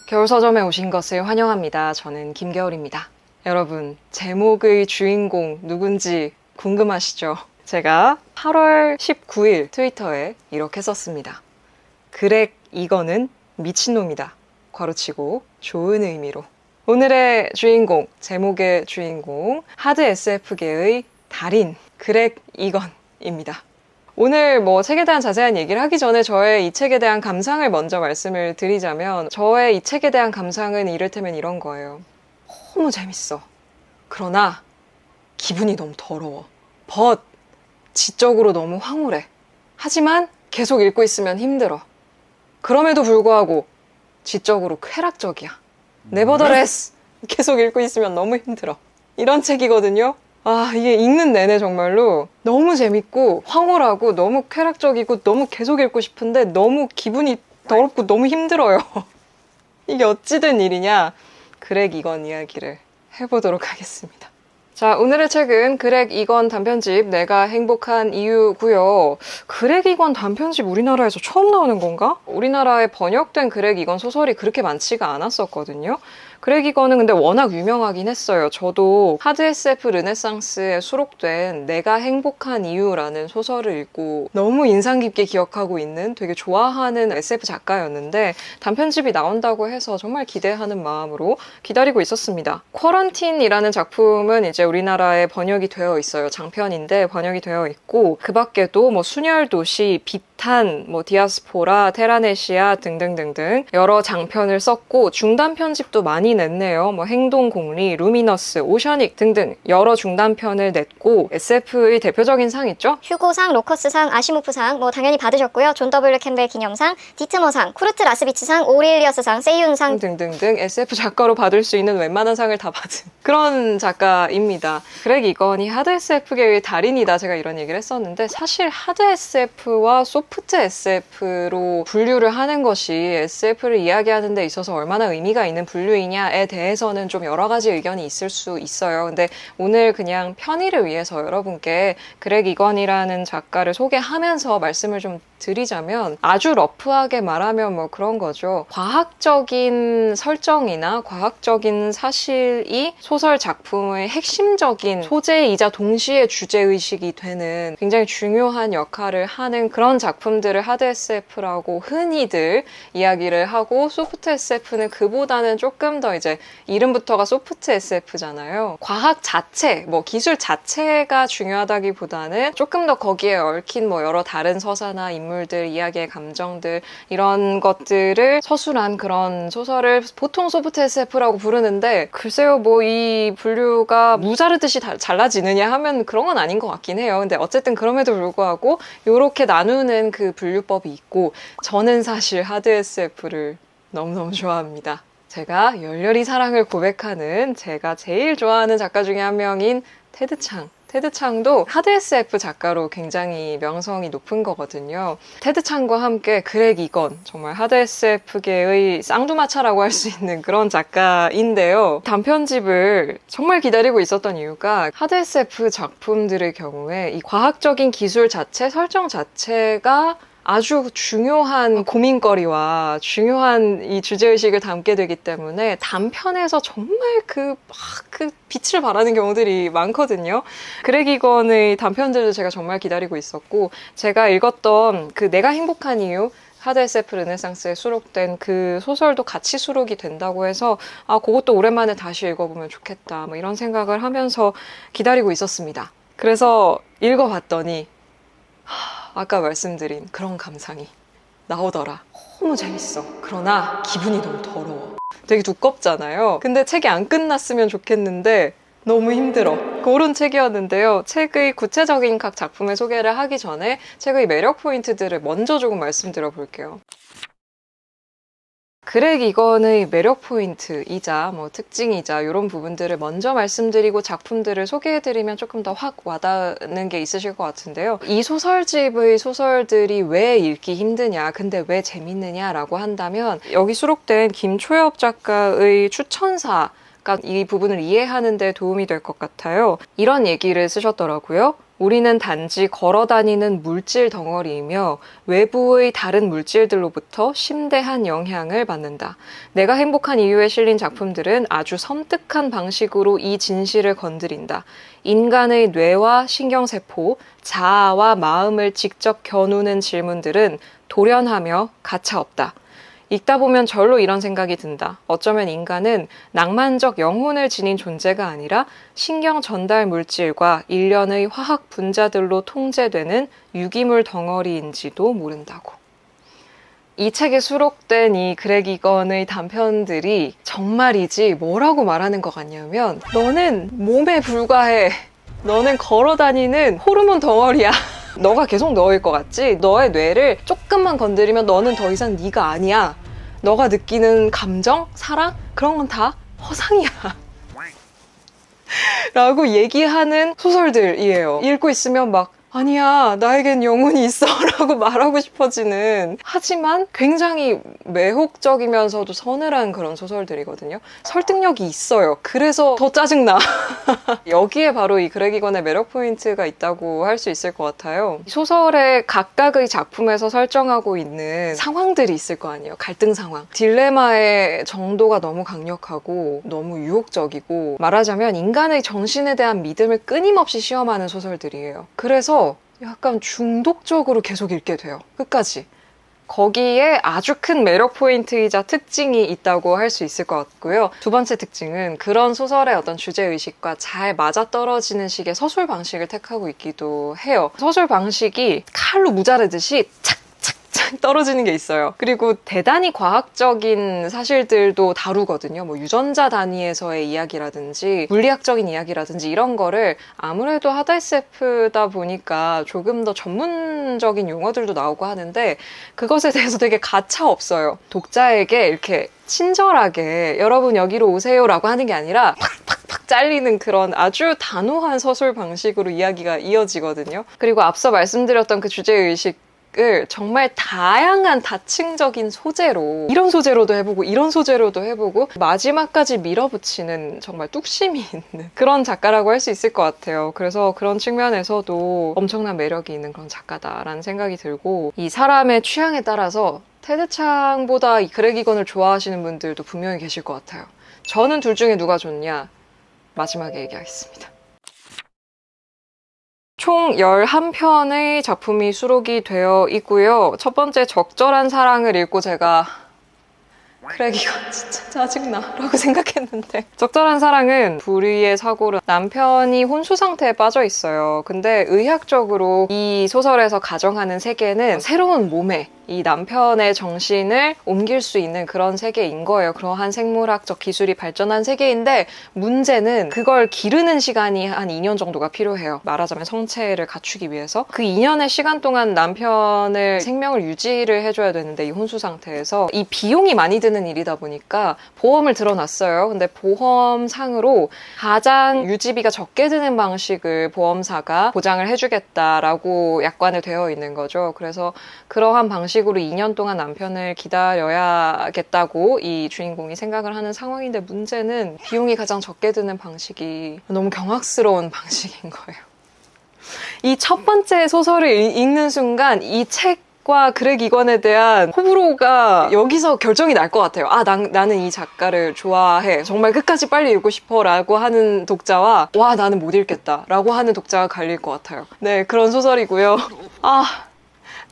겨울서점에 오신 것을 환영합니다. 저는 김겨울입니다. 여러분, 제목의 주인공 누군지 궁금하시죠? 제가 8월 19일 트위터에 이렇게 썼습니다. 그렉 이건은 미친놈이다. 괄호치고 좋은 의미로. 오늘의 주인공, 제목의 주인공, 하드 SF계의 달인 그렉 이건입니다. 오늘 책에 대한 자세한 얘기를 하기 전에 저의 이 책에 대한 감상을 먼저 말씀을 드리자면, 저의 이 책에 대한 감상은 이를테면 이런 거예요. 너무 재밌어. 그러나 기분이 너무 더러워. 지적으로 너무 황홀해. 하지만 계속 읽고 있으면 힘들어. 그럼에도 불구하고 지적으로 쾌락적이야. Nevertheless 계속 읽고 있으면 너무 힘들어. 이런 책이거든요. 이게 읽는 내내 정말로 너무 재밌고 황홀하고 너무 쾌락적이고 너무 계속 읽고 싶은데 너무 기분이 더럽고 너무 힘들어요. 이게 어찌된 일이냐? 그렉 이건 이야기를 해보도록 하겠습니다. 자, 오늘의 책은 그렉 이건 단편집 내가 행복한 이유고요. 그렉 이건 단편집 우리나라에서 처음 나오는 건가? 우리나라에 번역된 그렉 이건 소설이 그렇게 많지가 않았었거든요. 그렉 이건은 근데 워낙 유명하긴 했어요. 저도 하드 SF 르네상스에 수록된 내가 행복한 이유라는 소설을 읽고 너무 인상 깊게 기억하고 있는, 되게 좋아하는 SF 작가였는데 단편집이 나온다고 해서 정말 기대하는 마음으로 기다리고 있었습니다. 쿼런틴이라는 작품은 이제 우리나라에 번역이 되어 있어요. 장편인데 번역이 되어 있고, 그 밖에도 순혈도시, 비탄, 디아스포라, 테라네시아 등등등등 여러 장편을 썼고, 중단 편집도 많이 냈네요. 행동공리, 루미너스, 오셔닉 등등 여러 중단편을 냈고, SF의 대표적인 상 있죠? 휴고상, 로커스상, 아시모프상 당연히 받으셨고요. 존 W 캠벨 기념상, 디트머상, 쿠르트 라스비치상, 오렐리어스상, 세이윤상 등등등 SF 작가로 받을 수 있는 웬만한 상을 다 받은 그런 작가입니다. 그렉 이건이 하드 SF계의 달인이다, 제가 이런 얘기를 했었는데, 사실 하드 SF와 소프트 SF로 분류를 하는 것이 SF를 이야기하는 데 있어서 얼마나 의미가 있는 분류이냐에 대해서는 좀 여러 가지 의견이 있을 수 있어요. 근데 오늘 그냥 편의를 위해서 여러분께 그렉 이건이라는 작가를 소개하면서 말씀을 좀 드리자면, 아주 러프하게 말하면 그런 거죠. 과학적인 설정이나 과학적인 사실이 소설 작품의 핵심적인 소재이자 동시에 주제의식이 되는 굉장히 중요한 역할을 하는 그런 작품들을 하드 SF라고 흔히들 이야기를 하고, 소프트 SF는 그보다는 조금 더 이제 이름부터가 소프트 SF잖아요. 과학 자체, 기술 자체가 중요하다기보다는 조금 더 거기에 얽힌 여러 다른 서사나 인물들, 이야기의 감정들, 이런 것들을 서술한 그런 소설을 보통 소프트 SF라고 부르는데, 글쎄요, 이 분류가 무자르듯이 잘라지느냐 하면 그런 건 아닌 것 같긴 해요. 근데 어쨌든 그럼에도 불구하고 이렇게 나누는 그 분류법이 있고, 저는 사실 하드 SF를 너무너무 좋아합니다. 제가 열렬히 사랑을 고백하는, 제가 제일 좋아하는 작가 중에 한 명인 테드 창도 하드 SF 작가로 굉장히 명성이 높은 거거든요. 테드 창과 함께 그렉 이건, 정말 하드 SF계의 쌍두마차라고 할 수 있는 그런 작가인데요. 단편집을 정말 기다리고 있었던 이유가, 하드 SF 작품들의 경우에 이 과학적인 기술 자체, 설정 자체가 아주 중요한 고민거리와 중요한 이 주제의식을 담게 되기 때문에 단편에서 정말 그 빛을 발하는 경우들이 많거든요. 그렉 이건의 단편들도 제가 정말 기다리고 있었고, 제가 읽었던 그 내가 행복한 이유, 하드 SF 르네상스에 수록된 그 소설도 같이 수록이 된다고 해서 그것도 오랜만에 다시 읽어보면 좋겠다, 이런 생각을 하면서 기다리고 있었습니다. 그래서 읽어봤더니 아까 말씀드린 그런 감상이 나오더라. 너무 재밌어. 그러나 기분이 너무 더러워. 되게 두껍잖아요. 근데 책이 안 끝났으면 좋겠는데 너무 힘들어. 그런 책이었는데요. 책의 구체적인 각 작품의 소개를 하기 전에 책의 매력 포인트들을 먼저 조금 말씀드려 볼게요. 그렉 이건의 매력 포인트이자 특징이자 이런 부분들을 먼저 말씀드리고 작품들을 소개해드리면 조금 더 확 와닿는 게 있으실 것 같은데요. 이 소설집의 소설들이 왜 읽기 힘드냐, 근데 왜 재밌느냐라고 한다면, 여기 수록된 김초엽 작가의 추천사 이 부분을 이해하는 데 도움이 될 것 같아요. 이런 얘기를 쓰셨더라고요. 우리는 단지 걸어다니는 물질 덩어리이며 외부의 다른 물질들로부터 심대한 영향을 받는다. 내가 행복한 이유에 실린 작품들은 아주 섬뜩한 방식으로 이 진실을 건드린다. 인간의 뇌와 신경세포, 자아와 마음을 직접 겨누는 질문들은 돌연하며 가차없다. 읽다 보면 절로 이런 생각이 든다. 어쩌면 인간은 낭만적 영혼을 지닌 존재가 아니라 신경 전달 물질과 일련의 화학 분자들로 통제되는 유기물 덩어리인지도 모른다고. 이 책에 수록된 이 그렉 이건의 단편들이 정말이지 뭐라고 말하는 것 같냐면 너는 몸에 불과해. 너는 걸어다니는 호르몬 덩어리야. 너가 계속 너일 것 같지? 너의 뇌를 조금만 건드리면 너는 더 이상 네가 아니야. 너가 느끼는 감정, 사랑 그런 건 다 허상이야. 라고 얘기하는 소설들이에요. 읽고 있으면 막 아니야, 나에겐 영혼이 있어 라고 말하고 싶어지는, 하지만 굉장히 매혹적이면서도 서늘한 그런 소설들이거든요. 설득력이 있어요. 그래서 더 짜증나. 여기에 바로 이 그렉 이건의 매력 포인트가 있다고 할 수 있을 것 같아요. 소설의 각각의 작품에서 설정하고 있는 상황들이 있을 거 아니에요. 갈등 상황. 딜레마의 정도가 너무 강력하고 너무 유혹적이고, 말하자면 인간의 정신에 대한 믿음을 끊임없이 시험하는 소설들이에요. 그래서 약간 중독적으로 계속 읽게 돼요. 끝까지. 거기에 아주 큰 매력 포인트이자 특징이 있다고 할 수 있을 것 같고요. 두 번째 특징은 그런 소설의 어떤 주제의식과 잘 맞아떨어지는 식의 서술 방식을 택하고 있기도 해요. 서술 방식이 칼로 무자르듯이 착착착 떨어지는 게 있어요. 그리고 대단히 과학적인 사실들도 다루거든요. 뭐 유전자 단위에서의 이야기라든지 물리학적인 이야기라든지 이런 거를 아무래도 하드 SF다 보니까 조금 더 전문적인 용어들도 나오고 하는데 그것에 대해서 되게 가차 없어요. 독자에게 이렇게 친절하게 여러분 여기로 오세요 라고 하는 게 아니라 팍팍팍 잘리는 그런 아주 단호한 서술 방식으로 이야기가 이어지거든요. 그리고 앞서 말씀드렸던 그 주제의식 을 정말 다양한 다층적인 소재로, 이런 소재로도 해보고 이런 소재로도 해보고 마지막까지 밀어붙이는 정말 뚝심이 있는 그런 작가라고 할 수 있을 것 같아요. 그래서 그런 측면에서도 엄청난 매력이 있는 그런 작가다라는 생각이 들고, 이 사람의 취향에 따라서 테드 창보다 이 그렉 이건을 좋아하시는 분들도 분명히 계실 것 같아요. 저는 둘 중에 누가 좋냐? 마지막에 얘기하겠습니다. 총 11편의 작품이 수록이 되어 있고요. 첫 번째 적절한 사랑을 읽고 제가 그렉 이건 진짜 짜증나 라고 생각했는데, 적절한 사랑은 불의의 사고로 남편이 혼수 상태에 빠져 있어요. 근데 의학적으로 이 소설에서 가정하는 세계는 새로운 몸에 이 남편의 정신을 옮길 수 있는 그런 세계인 거예요. 그러한 생물학적 기술이 발전한 세계인데, 문제는 그걸 기르는 시간이 한 2년 정도가 필요해요. 말하자면 성체를 갖추기 위해서. 그 2년의 시간 동안 남편을 생명을 유지를 해줘야 되는데, 이 혼수 상태에서 이 비용이 많이 드는 일이다 보니까 보험을 들어놨어요. 근데 보험상으로 가장 유지비가 적게 드는 방식을 보험사가 보장을 해주겠다라고 약관에 되어 있는 거죠. 그래서 그러한 방식으로 2년 동안 남편을 기다려야겠다고 이 주인공이 생각을 하는 상황인데, 문제는 비용이 가장 적게 드는 방식이 너무 경악스러운 방식인 거예요. 이 첫 번째 소설을 읽는 순간 이 책과 그렉 이건에 대한 호불호가 여기서 결정이 날 것 같아요. 아, 나는 이 작가를 좋아해. 정말 끝까지 빨리 읽고 싶어 라고 하는 독자와, 와, 나는 못 읽겠다 라고 하는 독자가 갈릴 것 같아요. 네, 그런 소설이고요.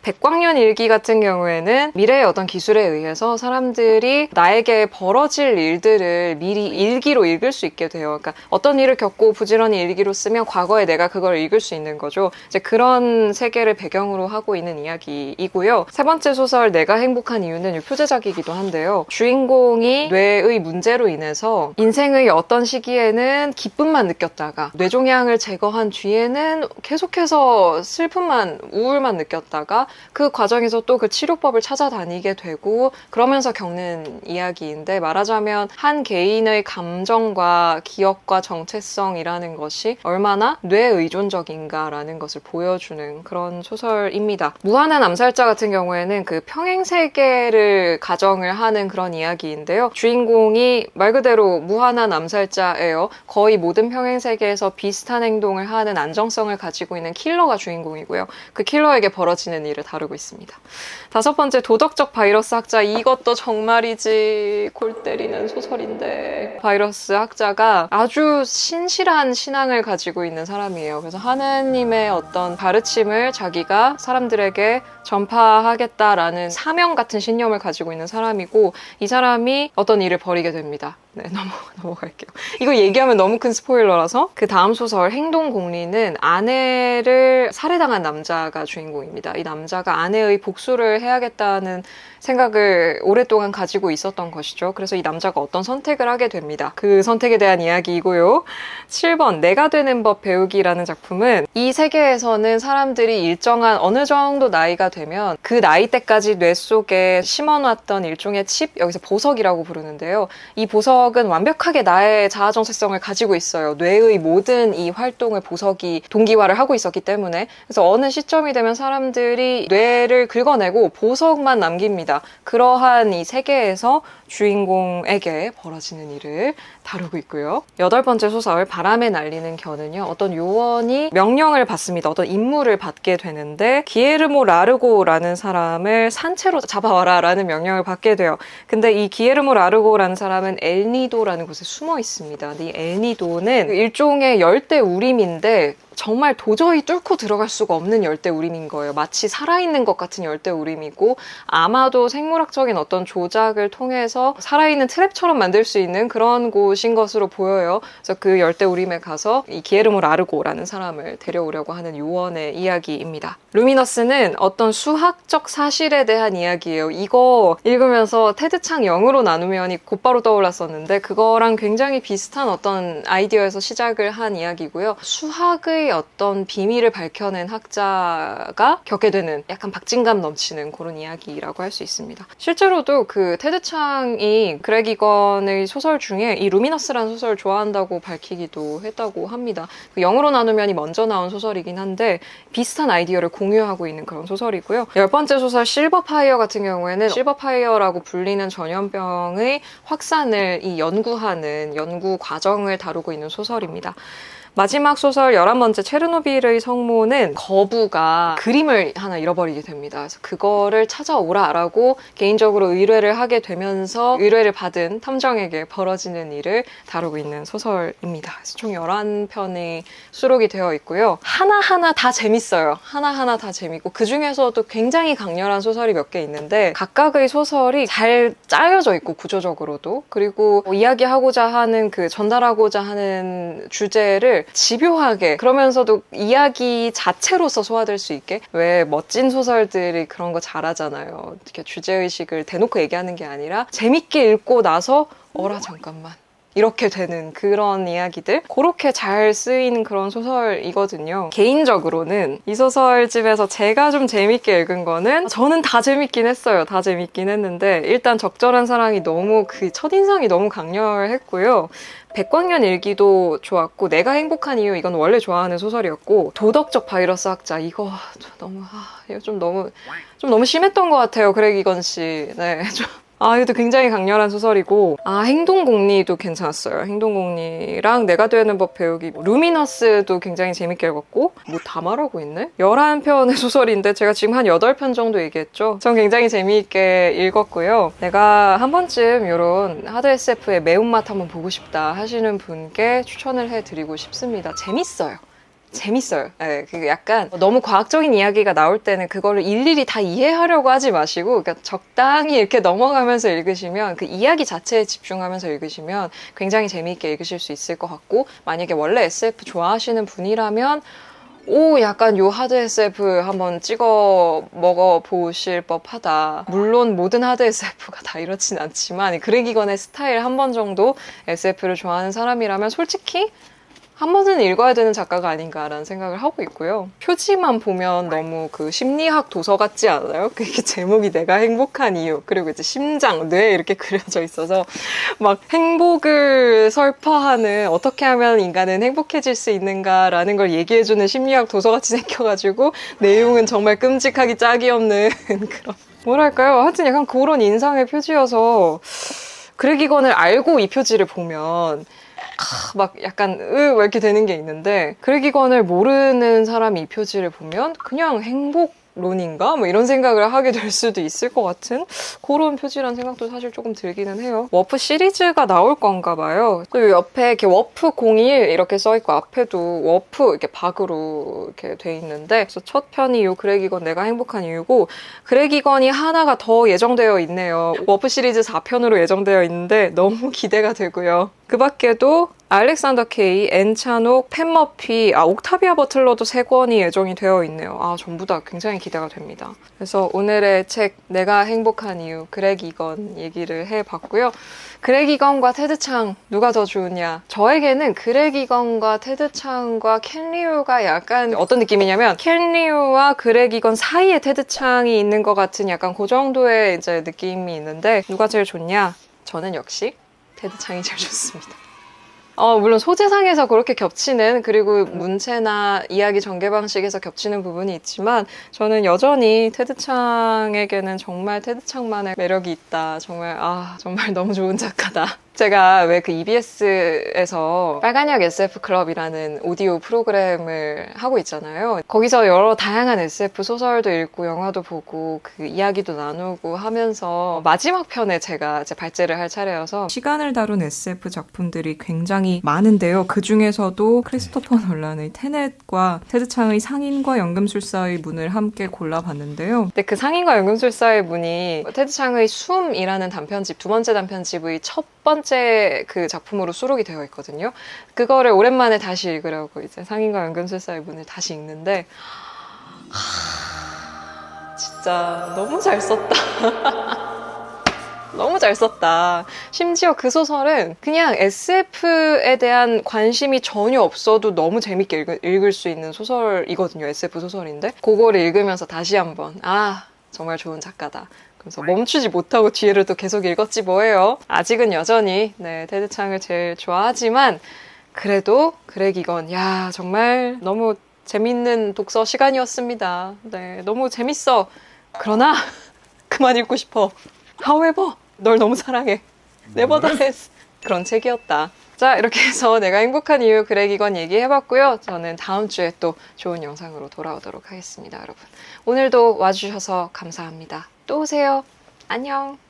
백광년 일기 같은 경우에는 미래의 어떤 기술에 의해서 사람들이 나에게 벌어질 일들을 미리 일기로 읽을 수 있게 돼요. 그러니까 어떤 일을 겪고 부지런히 일기로 쓰면 과거에 내가 그걸 읽을 수 있는 거죠. 이제 그런 세계를 배경으로 하고 있는 이야기이고요. 세 번째 소설 내가 행복한 이유는 표제작이기도 한데요. 주인공이 뇌의 문제로 인해서 인생의 어떤 시기에는 기쁨만 느꼈다가 뇌종양을 제거한 뒤에는 계속해서 슬픔만, 우울만 느꼈다가 그 과정에서 또 그 치료법을 찾아다니게 되고 그러면서 겪는 이야기인데, 말하자면 한 개인의 감정과 기억과 정체성이라는 것이 얼마나 뇌의존적인가라는 것을 보여주는 그런 소설입니다. 무한한 암살자 같은 경우에는 그 평행세계를 가정을 하는 그런 이야기인데요. 주인공이 말 그대로 무한한 암살자예요. 거의 모든 평행세계에서 비슷한 행동을 하는 안정성을 가지고 있는 킬러가 주인공이고요. 그 킬러에게 벌어지는 일을 다루고 있습니다. 5번째, 도덕적 바이러스 학자. 이것도 정말이지 골 때리는 소설인데, 바이러스 학자가 아주 신실한 신앙을 가지고 있는 사람이에요. 그래서 하느님의 어떤 가르침을 자기가 사람들에게 전파하겠다라는 사명 같은 신념을 가지고 있는 사람이고, 이 사람이 어떤 일을 벌이게 됩니다. 네, 넘어갈게요. 이거 얘기하면 너무 큰 스포일러라서. 그 다음 소설 행동공리는 아내를 살해당한 남자가 주인공입니다. 이 남자가 아내의 복수를 해야겠다는 생각을 오랫동안 가지고 있었던 것이죠. 그래서 이 남자가 어떤 선택을 하게 됩니다. 그 선택에 대한 이야기이고요. 7번 내가 되는 법 배우기라는 작품은, 이 세계에서는 사람들이 일정한 어느 정도 나이가 되면 그 나이 때까지 뇌 속에 심어놨던 일종의 칩, 여기서 보석이라고 부르는데요. 이 보석은 완벽하게 나의 자아 정체성을 가지고 있어요. 뇌의 모든 이 활동을 보석이 동기화를 하고 있었기 때문에. 그래서 어느 시점이 되면 사람들이 뇌를 긁어내고 보석만 남깁니다. 그러한 이 세계에서 주인공에게 벌어지는 일을 다루고 있고요. 8번째 소설 바람에 날리는 겨는요, 어떤 요원이 명령을 받습니다. 어떤 임무를 받게 되는데, 기에르모 라르고라는 사람을 산채로 잡아와라 라는 명령을 받게 돼요. 근데 이 기에르모 라르고라는 사람은 엘니도라는 곳에 숨어 있습니다. 근데 이 엘니도는 일종의 열대 우림인데 정말 도저히 뚫고 들어갈 수가 없는 열대우림인 거예요. 마치 살아있는 것 같은 열대우림이고, 아마도 생물학적인 어떤 조작을 통해서 살아있는 트랩처럼 만들 수 있는 그런 곳인 것으로 보여요. 그래서 그 열대우림에 가서 이 기에르모 라르고라는 사람을 데려오려고 하는 요원의 이야기입니다. 루미너스는 어떤 수학적 사실에 대한 이야기예요. 이거 읽으면서 테드창 0으로 나누면이 곧바로 떠올랐었는데, 그거랑 굉장히 비슷한 어떤 아이디어에서 시작을 한 이야기고요. 수학의 어떤 비밀을 밝혀낸 학자가 겪게 되는 약간 박진감 넘치는 그런 이야기라고 할 수 있습니다. 실제로도 그 테드창이 그렉 이건의 소설 중에 이 루미너스라는 소설을 좋아한다고 밝히기도 했다고 합니다. 그 0으로 나누면이 먼저 나온 소설이긴 한데 비슷한 아이디어를 공유하고 있는 그런 소설이고요. 10번째 소설 실버파이어 같은 경우에는 실버파이어라고 불리는 전염병의 확산을 연구하는 연구 과정을 다루고 있는 소설입니다. 마지막 소설 11번째 체르노빌의 성모는 거부가 그림을 하나 잃어버리게 됩니다. 그래서 그거를 찾아오라라고 개인적으로 의뢰를 하게 되면서 의뢰를 받은 탐정에게 벌어지는 일을 다루고 있는 소설입니다. 그래서 총 11편이 수록이 되어 있고요. 하나하나 다 재밌어요. 하나하나 다 재밌고, 그중에서도 굉장히 강렬한 소설이 몇 개 있는데 각각의 소설이 잘 짜여져 있고, 구조적으로도, 그리고 이야기하고자 하는 전달하고자 하는 주제를 집요하게, 그러면서도 이야기 자체로서 소화될 수 있게, 왜 멋진 소설들이 그런 거 잘하잖아요. 이렇게 주제의식을 대놓고 얘기하는 게 아니라 재밌게 읽고 나서 어라 잠깐만 이렇게 되는 그런 이야기들, 그렇게 잘 쓰인 그런 소설이거든요. 개인적으로는 이 소설집에서 제가 좀 재밌게 읽은 거는, 저는 다 재밌긴 했어요. 다 재밌긴 했는데 일단 적절한 사랑이 너무, 그 첫인상이 너무 강렬했고요. 백광년 일기도 좋았고, 내가 행복한 이유, 이건 원래 좋아하는 소설이었고, 도덕적 바이러스 학자, 이거 이거 좀 너무 심했던 것 같아요. 그렉 이건 씨. 네, 이것도 굉장히 강렬한 소설이고, 행동공리도 괜찮았어요. 행동공리랑 내가 되는 법 배우기, 루미너스도 굉장히 재밌게 읽었고, 다 말하고 있네? 11편의 소설인데 제가 지금 한 8편 정도 얘기했죠. 전 굉장히 재미있게 읽었고요. 내가 한 번쯤 이런 하드 SF의 매운맛 한번 보고 싶다 하시는 분께 추천을 해드리고 싶습니다. 재밌어요. 네, 그 약간 너무 과학적인 이야기가 나올 때는 그거를 일일이 다 이해하려고 하지 마시고, 그러니까 적당히 이렇게 넘어가면서 읽으시면, 그 이야기 자체에 집중하면서 읽으시면 굉장히 재미있게 읽으실 수 있을 것 같고, 만약에 원래 SF 좋아하시는 분이라면 약간 요 하드 SF 한번 찍어 먹어보실 법하다. 물론 모든 하드 SF가 다 이렇진 않지만 그렉 이건의 스타일 한 번 정도 SF를 좋아하는 사람이라면 솔직히 한 번은 읽어야 되는 작가가 아닌가라는 생각을 하고 있고요. 표지만 보면 너무 그 심리학 도서 같지 않아요? 그게 제목이 내가 행복한 이유, 그리고 이제 심장, 뇌 이렇게 그려져 있어서 막 행복을 설파하는, 어떻게 하면 인간은 행복해질 수 있는가라는 걸 얘기해주는 심리학 도서같이 생겨가지고 내용은 정말 끔찍하기 짝이 없는 그런, 뭐랄까요? 하여튼 약간 그런 인상의 표지여서 그레g 이건을 알고 이 표지를 보면 막 약간 막 이렇게 되는 게 있는데, 그레g 이건을 모르는 사람이 이 표지를 보면 그냥 행복론인가? 뭐 이런 생각을 하게 될 수도 있을 것 같은 그런 표지란 생각도 사실 조금 들기는 해요. 워프 시리즈가 나올 건가 봐요. 또 옆에 이렇게 워프 01 이렇게 써있고 앞에도 워프 이렇게 박으로 이렇게 돼 있는데, 그래서 첫 편이 요 그레g 이건 내가 행복한 이유고, 그레g 이건이 하나가 더 예정되어 있네요. 워프 시리즈 4편으로 예정되어 있는데 너무 기대가 되고요. 그 밖에도 알렉산더 케이, 앤 차녹, 팬 머피, 옥타비아 버틀러도 3권이 예정이 되어 있네요. 전부 다 굉장히 기대가 됩니다. 그래서 오늘의 책 내가 행복한 이유, 그레g 이건 얘기를 해봤고요. 그레g 이건과 테드 창 누가 더 좋으냐? 저에게는 그레g 이건과 테드 창과 켄 리우가 약간 어떤 느낌이냐면, 켄 리우와 그레g 이건 사이에 테드 창이 있는 것 같은 약간 그 정도의 이제 느낌이 있는데, 누가 제일 좋냐? 저는 역시 테드 창이 제일 좋습니다. 물론 소재상에서 그렇게 겹치는, 그리고 문체나 이야기 전개 방식에서 겹치는 부분이 있지만, 저는 여전히 테드 창에게는 정말 테드 창만의 매력이 있다. 정말 정말 너무 좋은 작가다. 제가 왜 그 EBS에서 빨간약 SF 클럽이라는 오디오 프로그램을 하고 있잖아요. 거기서 여러 다양한 SF 소설도 읽고 영화도 보고 그 이야기도 나누고 하면서 마지막 편에 제가 이제 발제를 할 차례여서 시간을 다룬 SF 작품들이 굉장히 많은데요. 그 중에서도 크리스토퍼 놀란의 테넷과 테드 창의 상인과 연금술사의 문을 함께 골라봤는데요. 근데 그 상인과 연금술사의 문이 테드 창의 숨이라는 단편집, 두 번째 단편집의 첫 번째 그 작품으로 수록이 되어 있거든요. 그거를 오랜만에 다시 읽으려고 이제 상인과 연금술사의 문을 다시 읽는데, 진짜 너무 잘 썼다. 너무 잘 썼다. 심지어 그 소설은 그냥 SF에 대한 관심이 전혀 없어도 너무 재밌게 읽을 수 있는 소설이거든요. SF 소설인데 그거를 읽으면서 다시 한번 정말 좋은 작가다. 그래서 멈추지 못하고 뒤에를 또 계속 읽었지 뭐예요. 아직은 여전히 테드 창을 제일 좋아하지만, 그래도 그레g 이건 정말 너무 재밌는 독서 시간이었습니다. 너무 재밌어. 그러나 그만 읽고 싶어. However, 널 너무 사랑해. Nevertheless. 그런 책이었다. 자, 이렇게 해서 내가 행복한 이유 그레g 이건 얘기해봤고요. 저는 다음 주에 또 좋은 영상으로 돌아오도록 하겠습니다, 여러분. 오늘도 와주셔서 감사합니다. 또 오세요. 안녕.